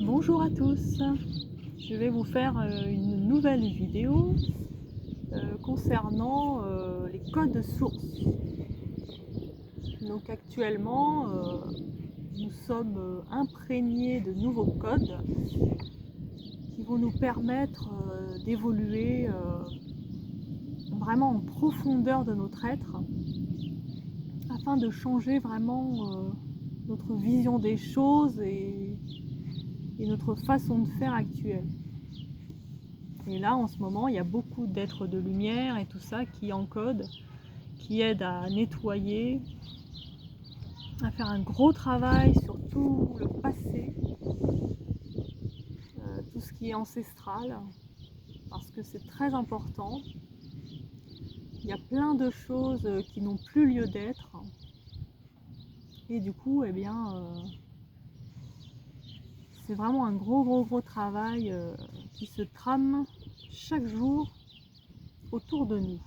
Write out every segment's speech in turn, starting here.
Bonjour à tous, je vais vous faire une nouvelle vidéo concernant les codes sources. Donc actuellement, nous sommes imprégnés de nouveaux codes qui vont nous permettre d'évoluer vraiment en profondeur de notre être afin de changer vraiment notre vision des choses et notre façon de faire actuelle. Et là, en ce moment, il y a beaucoup d'êtres de lumière et tout ça qui encodent, qui aident à nettoyer, à faire un gros travail sur tout le passé, tout ce qui est ancestral, parce que c'est très important. Il y a plein de choses qui n'ont plus lieu d'être. Et du coup, eh bien, c'est vraiment un gros travail qui se trame chaque jour autour de nous.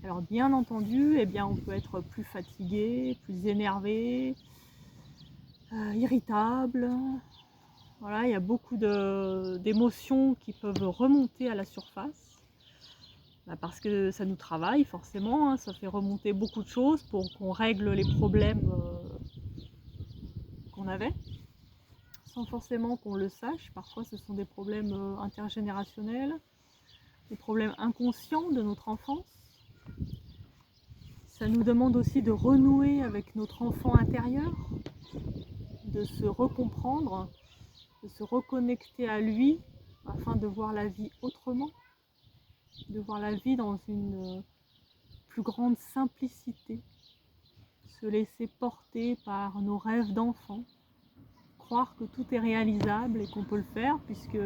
Alors bien entendu, eh bien, on peut être plus fatigué, plus énervé, irritable. Voilà, il y a beaucoup d'émotions qui peuvent remonter à la surface. Parce que ça nous travaille forcément, hein, ça fait remonter beaucoup de choses pour qu'on règle les problèmes qu'on avait, sans forcément qu'on le sache. Parfois ce sont des problèmes intergénérationnels, des problèmes inconscients de notre enfance. Ça nous demande aussi de renouer avec notre enfant intérieur, de se recomprendre, de se reconnecter à lui afin de voir la vie autrement, de voir la vie dans une plus grande simplicité, se laisser porter par nos rêves d'enfant, croire que tout est réalisable et qu'on peut le faire puisque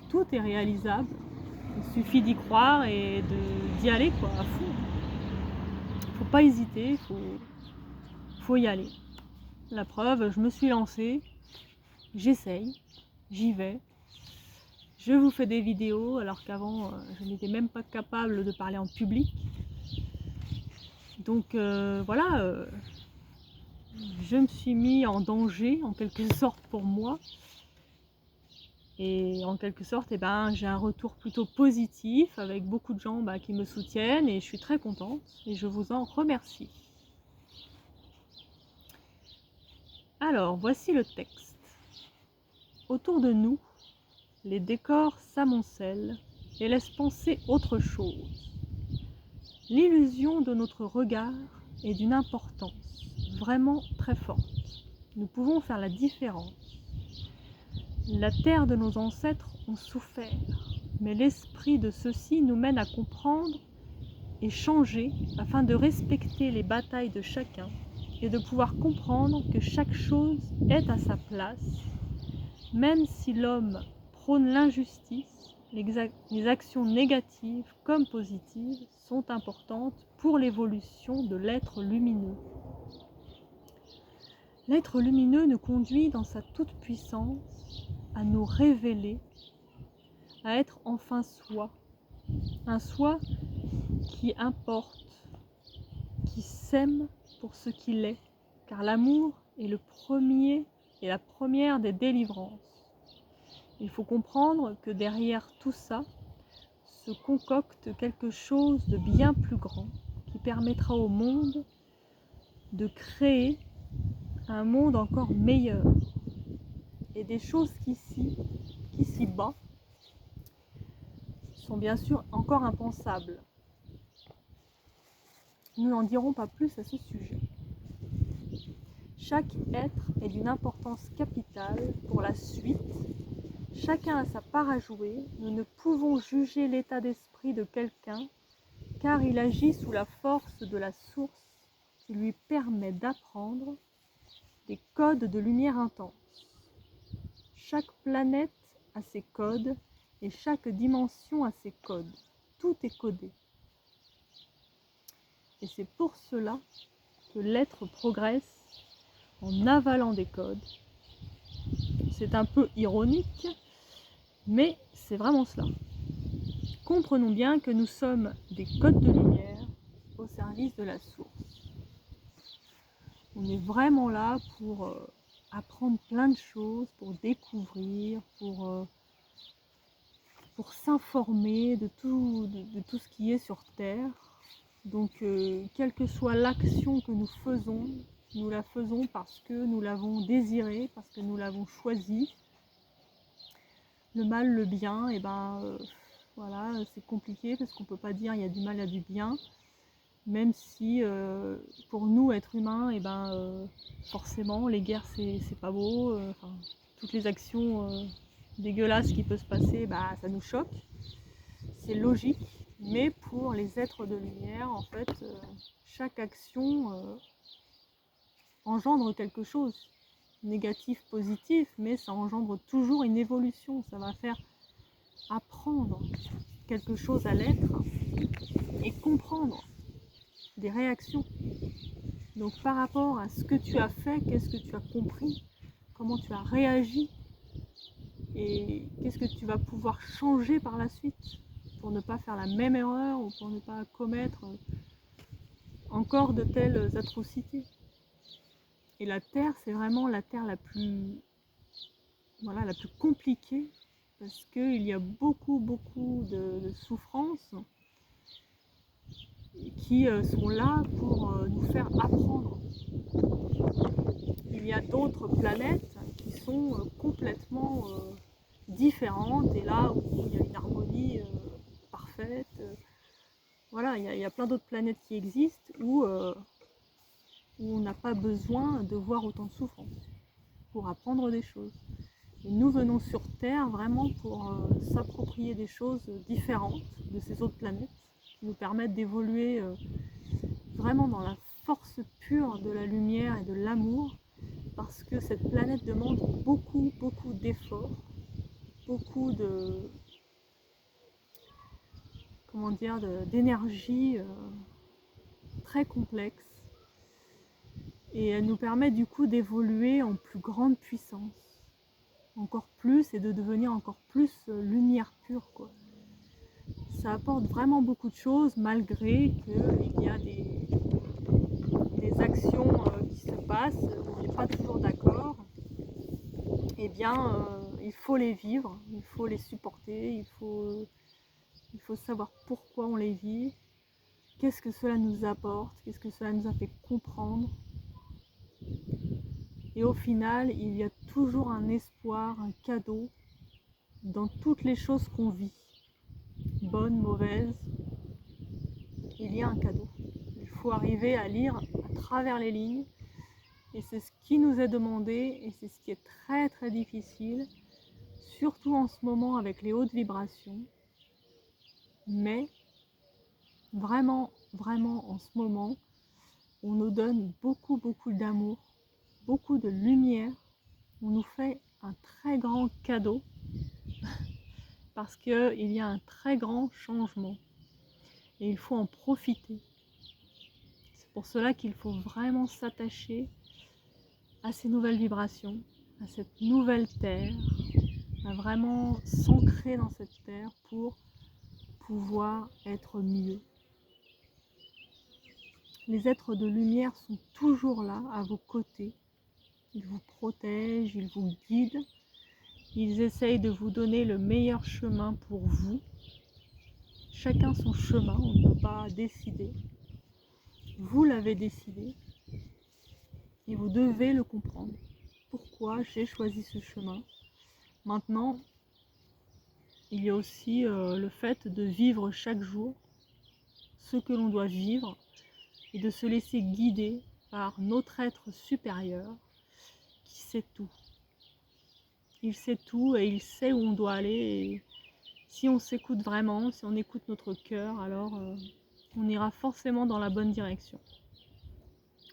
tout est réalisable. Il suffit d'y croire et d'y aller quoi, à fond. Faut pas hésiter, faut y aller. La preuve, je me suis lancée, j'essaye, j'y vais. Je vous fais des vidéos alors qu'avant je n'étais même pas capable de parler en public. Donc voilà, je me suis mis en danger en quelque sorte pour moi. Et en quelque sorte, eh ben, j'ai un retour plutôt positif avec beaucoup de gens qui me soutiennent et je suis très contente et je vous en remercie. Alors, voici le texte. Autour de nous, les décors s'amoncellent et laissent penser autre chose. L'illusion de notre regard est d'une importance vraiment très forte. Nous pouvons faire la différence. La terre de nos ancêtres ont souffert, mais l'esprit de ceux-ci nous mène à comprendre et changer afin de respecter les batailles de chacun et de pouvoir comprendre que chaque chose est à sa place, même si l'homme prône l'injustice, les actions négatives comme positives sont importantes pour l'évolution de l'être lumineux. L'être lumineux nous conduit dans sa toute-puissance à nous révéler, à être enfin soi, un soi qui importe, qui s'aime pour ce qu'il est, car l'amour est le premier et la première des délivrances. Il faut comprendre que derrière tout ça se concocte quelque chose de bien plus grand qui permettra au monde de créer un monde encore meilleur. Et des choses qu'ici-bas, sont bien sûr encore impensables. Nous n'en dirons pas plus à ce sujet. Chaque être est d'une importance capitale pour la suite. Chacun a sa part à jouer. Nous ne pouvons juger l'état d'esprit de quelqu'un car il agit sous la force de la source qui lui permet d'apprendre des codes de lumière intense. Chaque planète a ses codes et chaque dimension a ses codes. Tout est codé. Et c'est pour cela que l'être progresse en avalant des codes. C'est un peu ironique, mais c'est vraiment cela. Comprenons bien que nous sommes des codes de lumière au service de la source. On est vraiment là pour apprendre plein de choses, pour découvrir, pour s'informer de tout ce qui est sur Terre. Donc, quelle que soit l'action que nous la faisons parce que nous l'avons désirée, parce que nous l'avons choisie. Le mal, le bien, et voilà, c'est compliqué parce qu'on ne peut pas dire il y a du mal, il y a du bien. Même si pour nous, êtres humains, forcément, les guerres, c'est pas beau. Toutes les actions dégueulasses qui peuvent se passer, ça nous choque. C'est logique. Mais pour les êtres de lumière, en fait, chaque action engendre quelque chose. Négatif, positif, mais ça engendre toujours une évolution. Ça va faire apprendre quelque chose à l'être et comprendre des réactions. Donc par rapport à ce que tu as fait, qu'est-ce que tu as compris, comment tu as réagi et qu'est-ce que tu vas pouvoir changer par la suite pour ne pas faire la même erreur ou pour ne pas commettre encore de telles atrocités. Et la Terre, c'est vraiment la Terre la plus compliquée parce qu'il y a beaucoup de souffrances qui sont là pour nous faire apprendre. Il y a d'autres planètes qui sont complètement différentes et là où il y a une harmonie parfaite. Voilà, il y a plein d'autres planètes qui existent où on n'a pas besoin de voir autant de souffrance pour apprendre des choses. Et nous venons sur Terre vraiment pour s'approprier des choses différentes de ces autres planètes qui nous permettent d'évoluer vraiment dans la force pure de la lumière et de l'amour, parce que cette planète demande beaucoup d'efforts, beaucoup d'énergie très complexe, et elle nous permet du coup d'évoluer en plus grande puissance, encore plus, et de devenir encore plus lumière pure, quoi. Ça apporte vraiment beaucoup de choses, malgré qu'il y a des actions qui se passent où on n'est pas toujours d'accord. Eh bien, il faut les vivre, il faut les supporter, il faut savoir pourquoi on les vit, qu'est-ce que cela nous apporte, qu'est-ce que cela nous a fait comprendre. Et au final, il y a toujours un espoir, un cadeau dans toutes les choses qu'on vit, bonnes, mauvaises. Il y a un cadeau. Il faut arriver à lire à travers les lignes, et c'est ce qui nous est demandé, et c'est ce qui est très difficile, surtout en ce moment avec les hautes vibrations. Mais vraiment en ce moment, on nous donne beaucoup d'amour, beaucoup de lumière. On nous fait un très grand cadeau parce qu'il y a un très grand changement et il faut en profiter. C'est pour cela qu'il faut vraiment s'attacher à ces nouvelles vibrations, à cette nouvelle terre, à vraiment s'ancrer dans cette terre pour pouvoir être mieux. Les êtres de lumière sont toujours là, à vos côtés. Ils vous protègent, ils vous guident. Ils essayent de vous donner le meilleur chemin pour vous. Chacun son chemin, on ne peut pas décider. Vous l'avez décidé et vous devez le comprendre. Pourquoi j'ai choisi ce chemin? Maintenant, il y a aussi le fait de vivre chaque jour ce que l'on doit vivre et de se laisser guider par notre être supérieur qui sait tout. Il sait tout et il sait où on doit aller. Et si on s'écoute vraiment, si on écoute notre cœur, alors on ira forcément dans la bonne direction.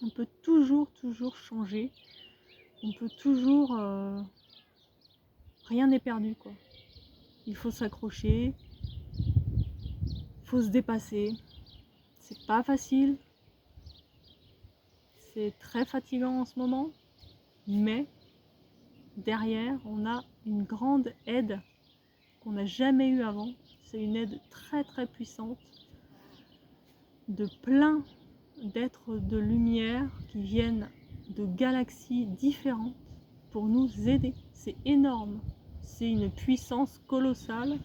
On peut toujours changer. On peut toujours... rien n'est perdu, quoi. Il faut s'accrocher. Il faut se dépasser. C'est pas facile. C'est très fatigant en ce moment. Mais derrière, on a une grande aide qu'on n'a jamais eue avant. C'est une aide très puissante de plein d'êtres de lumière qui viennent de galaxies différentes, pour nous aider. C'est énorme. C'est une puissance colossale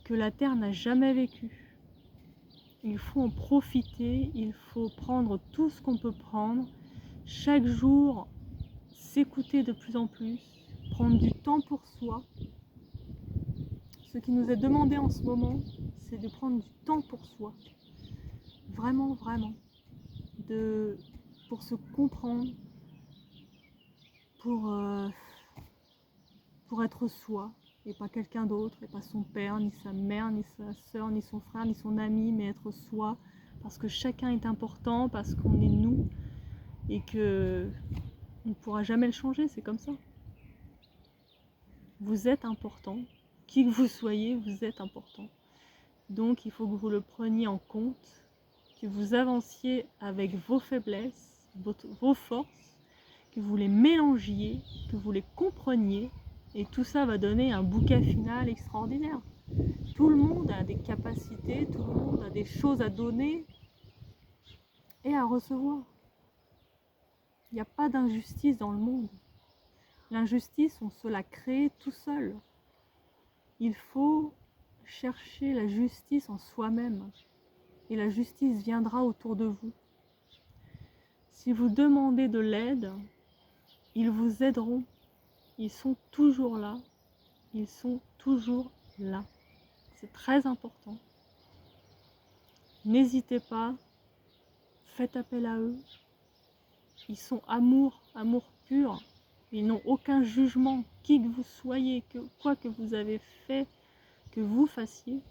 que la Terre n'a jamais vécue. Il faut en profiter, il faut prendre tout ce qu'on peut prendre. Chaque jour, s'écouter de plus en plus, prendre du temps pour soi. Ce qui nous est demandé en ce moment, c'est de prendre du temps pour soi. Vraiment, vraiment. Pour se comprendre, pour être soi, et pas quelqu'un d'autre, et pas son père, ni sa mère, ni sa soeur, ni son frère, ni son ami, mais être soi, parce que chacun est important, parce qu'on est nous, et que on ne pourra jamais le changer, c'est comme ça. Vous êtes important, qui que vous soyez, vous êtes important. Donc il faut que vous le preniez en compte, que vous avanciez avec vos faiblesses, vos forces, que vous les mélangiez, que vous les compreniez, et tout ça va donner un bouquet final extraordinaire. Tout le monde a des capacités, tout le monde a des choses à donner et à recevoir. Il n'y a pas d'injustice dans le monde. L'injustice, on se la crée tout seul. Il faut chercher la justice en soi-même, et la justice viendra autour de vous. Si vous demandez de l'aide, ils vous aideront. Ils sont toujours là. Ils sont toujours là. C'est très important. N'hésitez pas. Faites appel à eux. Ils sont amour, amour pur. Ils n'ont aucun jugement. Qui que vous soyez, quoi que vous avez fait, que vous fassiez,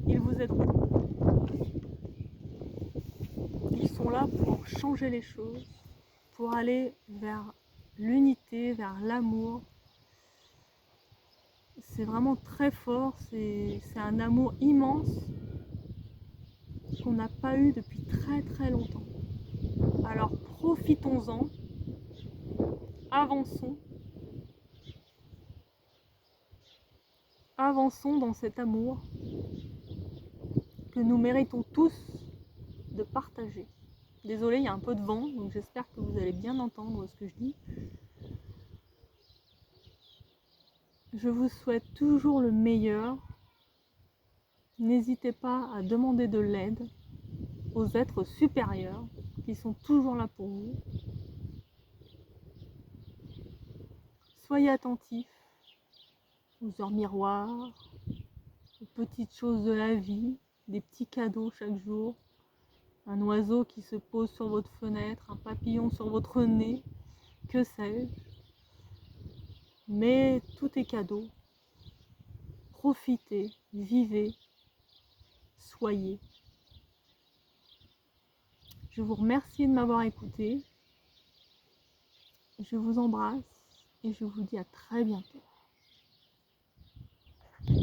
ils vous aideront. Ils sont là pour changer les choses, pour aller vers l'unité, vers l'amour. C'est vraiment très fort, c'est un amour immense qu'on n'a pas eu depuis très très longtemps. Alors profitons-en, avançons, avançons dans cet amour que nous méritons tous de partager. Désolée, il y a un peu de vent, donc j'espère que vous allez bien entendre ce que je dis. Je vous souhaite toujours le meilleur. N'hésitez pas à demander de l'aide aux êtres supérieurs qui sont toujours là pour vous. Soyez attentifs aux heures miroirs, aux petites choses de la vie, des petits cadeaux chaque jour, un oiseau qui se pose sur votre fenêtre, un papillon sur votre nez, que sais-je. Mais tout est cadeau. Profitez, vivez, soyez. Je vous remercie de m'avoir écouté. Je vous embrasse et je vous dis à très bientôt.